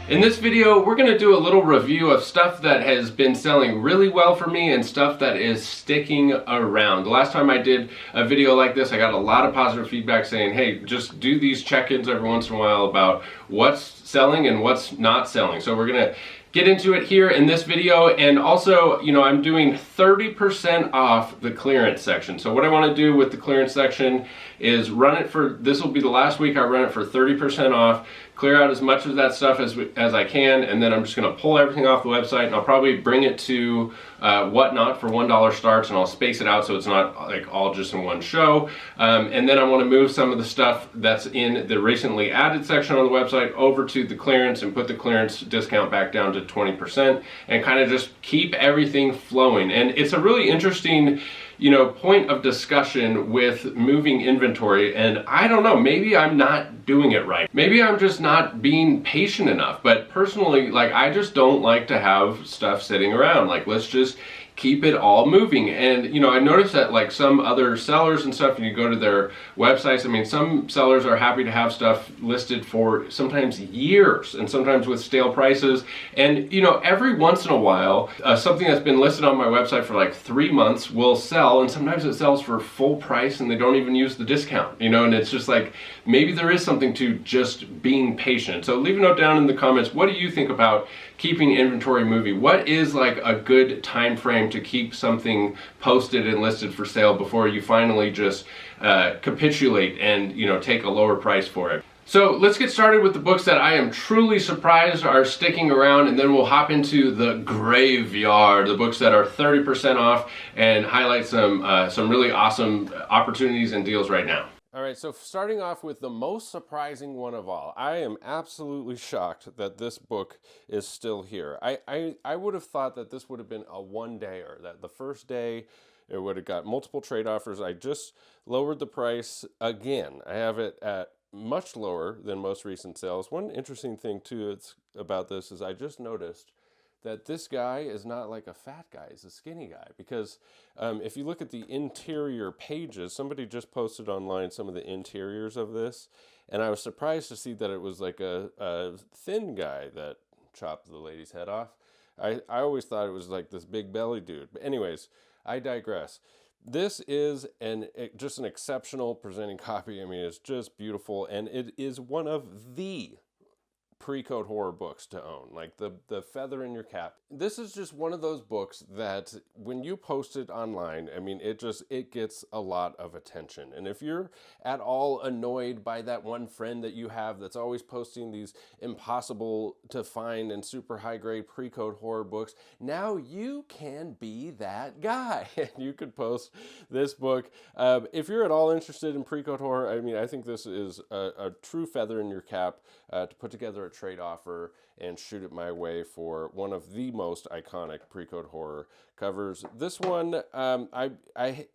In this video, we're going to do a little review of stuff that has been selling really well for me and stuff that is sticking around. The last time I did a video like this, I got a lot of positive feedback saying, hey, just do these check-ins every once in a while about what's selling and what's not selling. So we're going to get into it here in this video, and also, I'm doing 30% off the clearance section. So what I want to do with the clearance section is run it for, this will be the last week I run it for 30% off, clear out as much of that stuff as I can, and then I'm just going to pull everything off the website, and I'll probably bring it to Whatnot for $1 starts, and I'll space it out so it's not like all just in one show. And then I want to move some of the stuff that's in the recently added section on the website over to the clearance and put the clearance discount back down to 20% and kind of just keep everything flowing. And it's a really interesting point of discussion with moving inventory, and I don't know, maybe I'm not doing it right. Maybe I'm just not being patient enough, but personally, I just don't like to have stuff sitting around. Let's just keep it all moving. And I noticed that some other sellers and stuff, you go to their websites, some sellers are happy to have stuff listed for sometimes years and sometimes with stale prices. And every once in a while, something that's been listed on my website for 3 months will sell, and sometimes it sells for full price and they don't even use the discount, and it's just maybe there is something to just being patient. So leave a note down in the comments, what do you think about keeping inventory moving? What is a good time frame to keep something posted and listed for sale before you finally just capitulate and take a lower price for it? So let's get started with the books that I am truly surprised are sticking around, and then we'll hop into the graveyard, the books that are 30% off, and highlight some really awesome opportunities and deals right now. All right, so starting off with the most surprising one of all, I am absolutely shocked that this book is still here. I would have thought that this would have been a one-dayer, that the first day it would have got multiple trade offers. I just lowered the price again. I have it at much lower than most recent sales. One interesting thing too about this is I just noticed that this guy is not like a fat guy, he's a skinny guy, because if you look at the interior pages, somebody just posted online some of the interiors of this, and I was surprised to see that it was like a thin guy that chopped the lady's head off. I always thought it was like this big belly dude, but anyways, I digress. This is just an exceptional presenting copy. It's just beautiful, and it is one of the pre-code horror books to own, the feather in your cap. This is just one of those books that when you post it online, it gets a lot of attention. And if you're at all annoyed by that one friend that you have that's always posting these impossible to find and super high grade pre-code horror books, now you can be that guy and you could post this book. If you're at all interested in pre-code horror, I think this is a true feather in your cap to put together a trade offer and shoot it my way for one of the most iconic pre-code horror covers. This one, I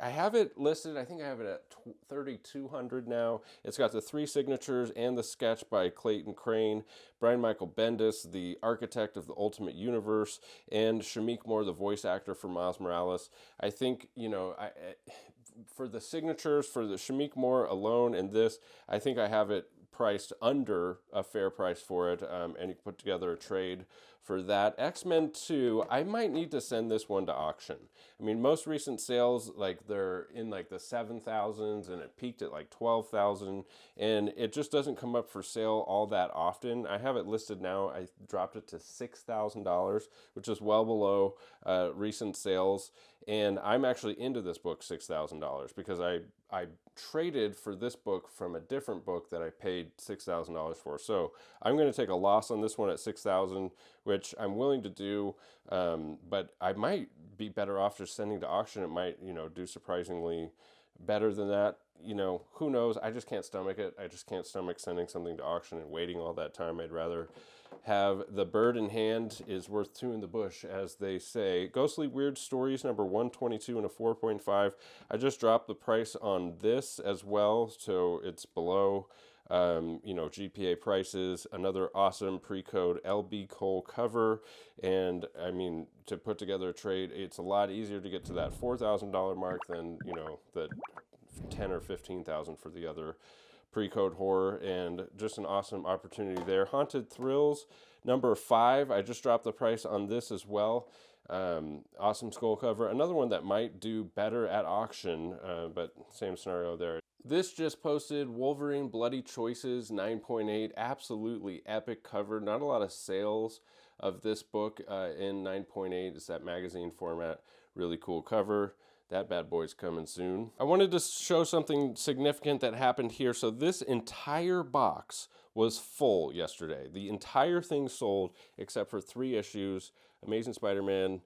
have it listed, I think I have it at 3,200 now. It's got the 3 signatures and the sketch by Clayton Crane, Brian Michael Bendis, the architect of the Ultimate Universe, and Shamik Moore, the voice actor for Miles Morales. I think, for the signatures, for the Shamik Moore alone and this, I think I have it priced under a fair price for it, and you can put together a trade for that. X-Men 2, I might need to send this one to auction. Most recent sales, they're in the 7,000s, and it peaked at 12,000, and it just doesn't come up for sale all that often. I have it listed now. I dropped it to $6,000, which is well below recent sales, and I'm actually into this book $6,000 because I traded for this book from a different book that I paid $6,000 for. So I'm going to take a loss on this one at $6,000, which I'm willing to do, but I might be better off just sending to auction. It might, do surprisingly better than that. Who knows? I just can't stomach it. I just can't stomach sending something to auction and waiting all that time. I'd rather have the bird in hand is worth 2 in the bush, as they say. Ghostly Weird Stories, number 122 and a 4.5. I just dropped the price on this as well, so it's below GPA prices. Another awesome pre-code LB Cole cover, and to put together a trade, it's a lot easier to get to that $4,000 mark than the 10 or 15,000 for the other pre-code horror, and just an awesome opportunity there. Haunted Thrills number 5. I just dropped the price on this as well. Awesome skull cover. Another one that might do better at auction, but same scenario there. This just posted Wolverine Bloody Choices 9.8. Absolutely epic cover. Not a lot of sales of this book in 9.8. It's that magazine format. Really cool cover. That bad boy's coming soon. I wanted to show something significant that happened here. So this entire box was full yesterday. The entire thing sold except for 3 issues, Amazing Spider-Man,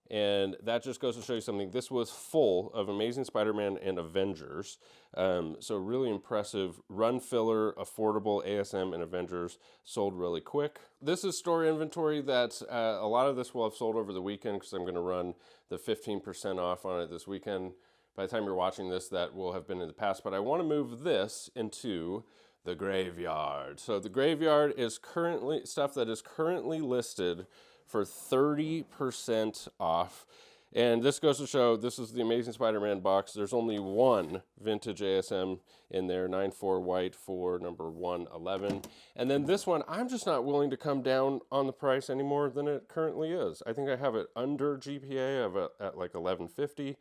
and that just goes to show you something. This was full of Amazing Spider-Man and Avengers. So really impressive run filler, affordable ASM and Avengers sold really quick. This is store inventory that a lot of this will have sold over the weekend because I'm going to run the 15% off on it this weekend. By the time you're watching this, that will have been in the past. But I want to move this into the graveyard. So the graveyard is currently stuff that is currently listed for 30% off. And this goes to show this is the Amazing Spider-Man box. There's only one vintage ASM in there, 9.4 white for number 111. And then this one, I'm just not willing to come down on the price any more than it currently is. I think I have it under GPA of at like 1150.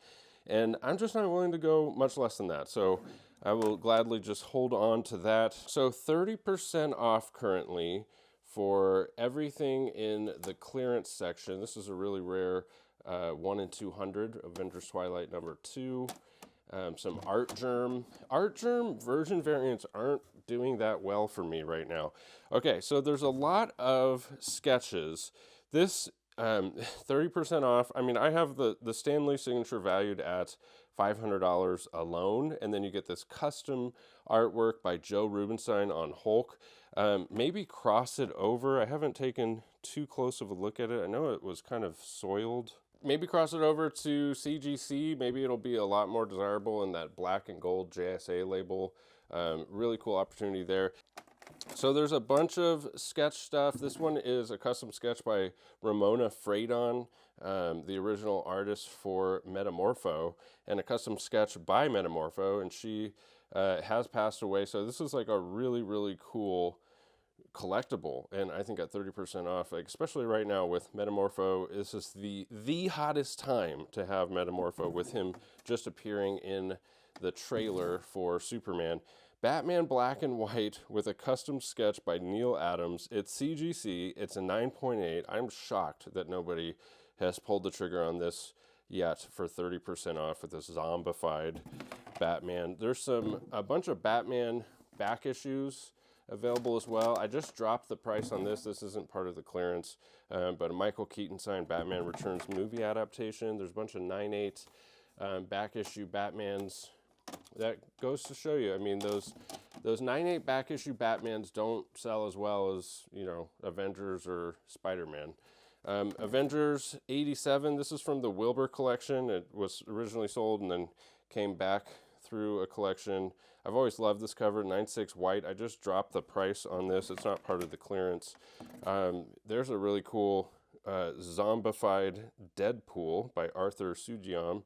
And I'm just not willing to go much less than that. So I will gladly just hold on to that. So 30% off currently for everything in the clearance section. This is a really rare 1 in 200 Avengers Twilight number 2. Some Art Germ. Art Germ version variants aren't doing that well for me right now. Okay, so there's a lot of sketches. This 30% off. I mean, I have the Stan Lee signature valued at $500 alone, and then you get this custom artwork by Joe Rubinstein on Hulk. Maybe cross it over. I haven't taken too close of a look at it. I know it was kind of soiled. Maybe cross it over to CGC. Maybe it'll be a lot more desirable in that black and gold JSA label. Really cool opportunity there. So there's a bunch of sketch stuff. This one is a custom sketch by Ramona Freydon, the original artist for Metamorpho, and a custom sketch by Metamorpho, and she has passed away. So this is like a really, really cool collectible, and I think at 30% off, like especially right now with Metamorpho, this is the hottest time to have Metamorpho, with him just appearing in the trailer for Superman. Batman Black and White with a custom sketch by Neil Adams. It's CGC. It's a 9.8. I'm shocked that nobody has pulled the trigger on this yet for 30% off with this zombified Batman. There's a bunch of Batman back issues available as well. I just dropped the price on this. This isn't part of the clearance, but a Michael Keaton signed Batman Returns movie adaptation. There's a bunch of 9.8 back issue Batmans. That goes to show you, I mean, those 9.8 back issue Batmans don't sell as well as, you know, Avengers or Spider-Man. Avengers 87, this is from the Wilbur collection. It was originally sold and then came back through a collection. I've always loved this cover, 9.6 white. I just dropped the price on this. It's not part of the clearance. There's a really cool zombified Deadpool by Arthur Sugiam,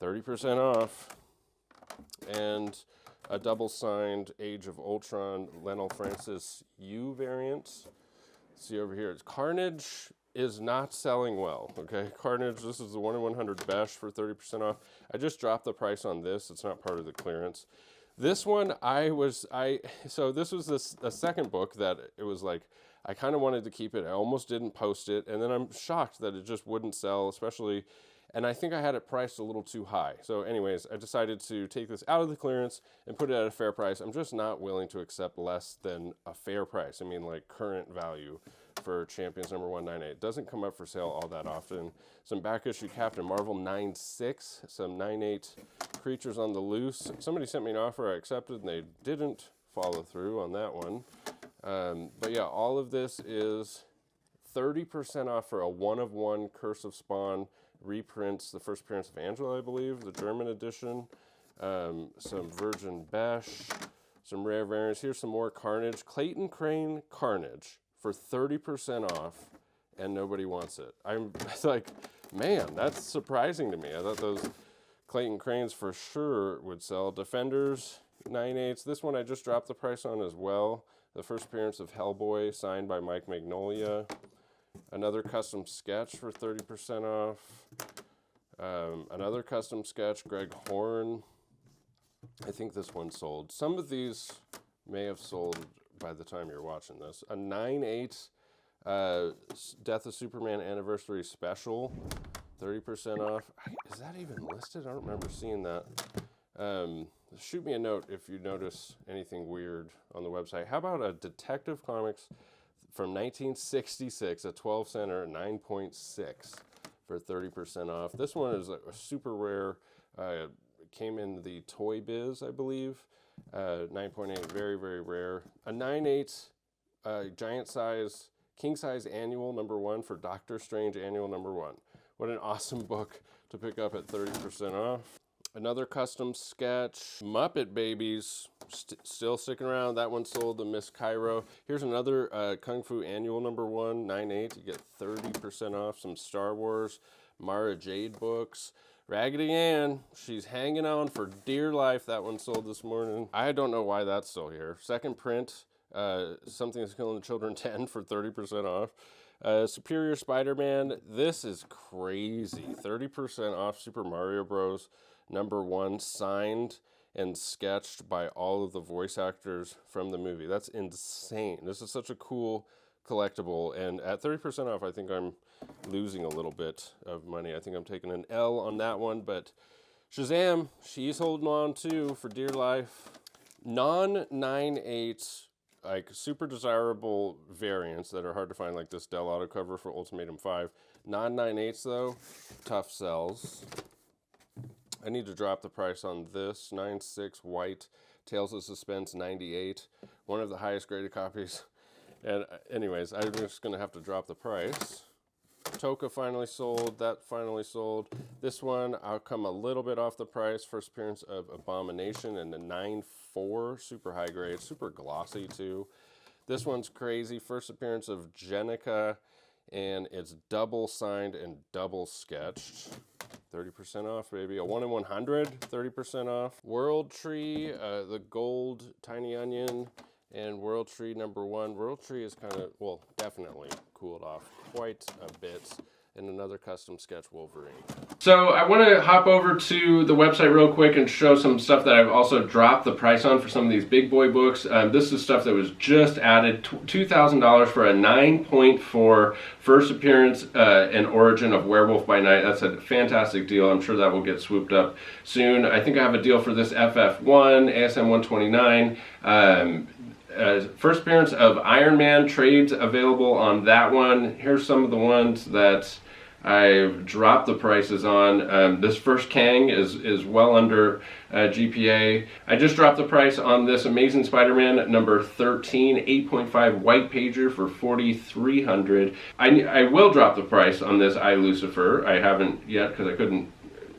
30% off. And a double-signed Age of Ultron Lionel Francis U variant. See over here, it's Carnage is not selling well, okay? Carnage, this is the 1 in 100 Besh for 30% off. I just dropped the price on this. It's not part of the clearance. This one, so this was the second book that it was like, I kind of wanted to keep it. I almost didn't post it, and then I'm shocked that it just wouldn't sell, especially, and I think I had it priced a little too high. So anyways, I decided to take this out of the clearance and put it at a fair price. I'm just not willing to accept less than a fair price. I mean, like current value for Champions number 198. It doesn't come up for sale all that often. Some back issue Captain Marvel 9.6, some 9.8 Creatures on the Loose. Somebody sent me an offer, I accepted, and they didn't follow through on that one. But yeah, all of this is 30% off for a 1-of-1 Curse of Spawn reprints, the first appearance of Angela, I believe, the German edition. Some Virgin Besh, some rare variants. Here's some more Carnage. Clayton Crane Carnage for 30% off, and nobody wants it. It's like, man, that's surprising to me. I thought those Clayton Cranes for sure would sell. Defenders 9/8. This one I just dropped the price on as well. The first appearance of Hellboy, signed by Mike Magnolia. Another custom sketch for 30% off. Another custom sketch, Greg Horn. I think this one sold. Some of these may have sold by the time you're watching this. A 9/8 Death of Superman Anniversary Special, 30% off. Is that even listed? I don't remember seeing that. Shoot me a note if you notice anything weird on the website. How about a Detective Comics from 1966, a 12 center, 9.6 for 30% off. This one is a super rare. Came in the Toy Biz, I believe. 9.8, very, very rare. A 9/8 giant size, king size annual #1 for Doctor Strange annual #1. What an awesome book to pick up at 30% off. Another custom sketch, Muppet Babies, still sticking around. That one sold to Miss Cairo. Here's another Kung Fu annual #1, 9/8. You get 30% off. Some Star Wars, Mara Jade books. Raggedy Ann, she's hanging on for dear life. That one sold this morning. I don't know why that's still here. Second print, Something That's Killing the Children 10 for 30% off. Superior Spider-Man, this is crazy. 30% off Super Mario Bros. #1, signed and sketched by all of the voice actors from the movie. That's insane. This is such a cool collectible, and at 30% off, I think I'm losing a little bit of money. I think I'm taking an L on that one, but Shazam, she's holding on too for dear life. Non-9/8, like super desirable variants that are hard to find, like this Dell Auto cover for Ultimatum 5. Non-9/8 though, tough sells. I need to drop the price on this 9/6 white Tales of Suspense 98, one of the highest graded copies. And anyways, I'm just gonna have to drop the price. Toka finally sold, that finally sold. This one, I'll come a little bit off the price. First appearance of Abomination in the 9/4, super high grade, super glossy too. This one's crazy. First appearance of Jenica, and it's double signed and double sketched. 30% off, baby. A 1 in 100, 30% off. World Tree, the gold Tiny Onion, and World Tree #1. World Tree is kind of, well, definitely cooled off quite a bit. And another custom sketch Wolverine. So I want to hop over to the website real quick and show some stuff that I've also dropped the price on for some of these big boy books. This is stuff that was just added, $2,000 for a 9.4 first appearance and origin of Werewolf by Night. That's a fantastic deal. I'm sure that will get swooped up soon. I think I have a deal for this FF1, ASM 129. First appearance of Iron Man trades available on that one. Here's some of the ones that I've dropped the prices on. This first Kang is well under GPA. I just dropped the price on this Amazing Spider-Man #13, 8.5 white pager for $4,300. I will drop the price on this I, Lucifer. I haven't yet because I couldn't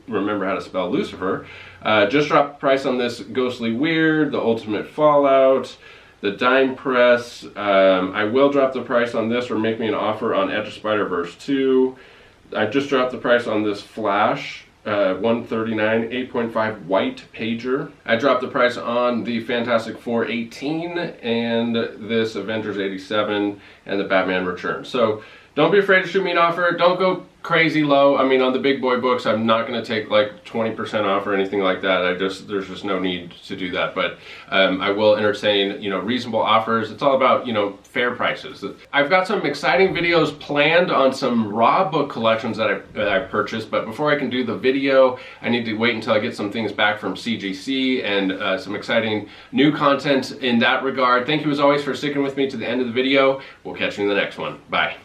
remember how to spell Lucifer. Just dropped the price on this Ghostly Weird, The Ultimate Fallout, the Dime Press. I will drop the price on this or make me an offer on Edge of Spider-Verse 2. I just dropped the price on this Flash, 139, 8.5 white pager. I dropped the price on the Fantastic Four 18 and this Avengers 87 and the Batman Returns. So don't be afraid to shoot me an offer. Don't go crazy low. I mean, on the big boy books, I'm not going to take like 20% off or anything like that. There's just no need to do that. But I will entertain, reasonable offers. It's all about, fair prices. I've got some exciting videos planned on some raw book collections that I purchased. But before I can do the video, I need to wait until I get some things back from CGC and some exciting new content in that regard. Thank you as always for sticking with me to the end of the video. We'll catch you in the next one. Bye.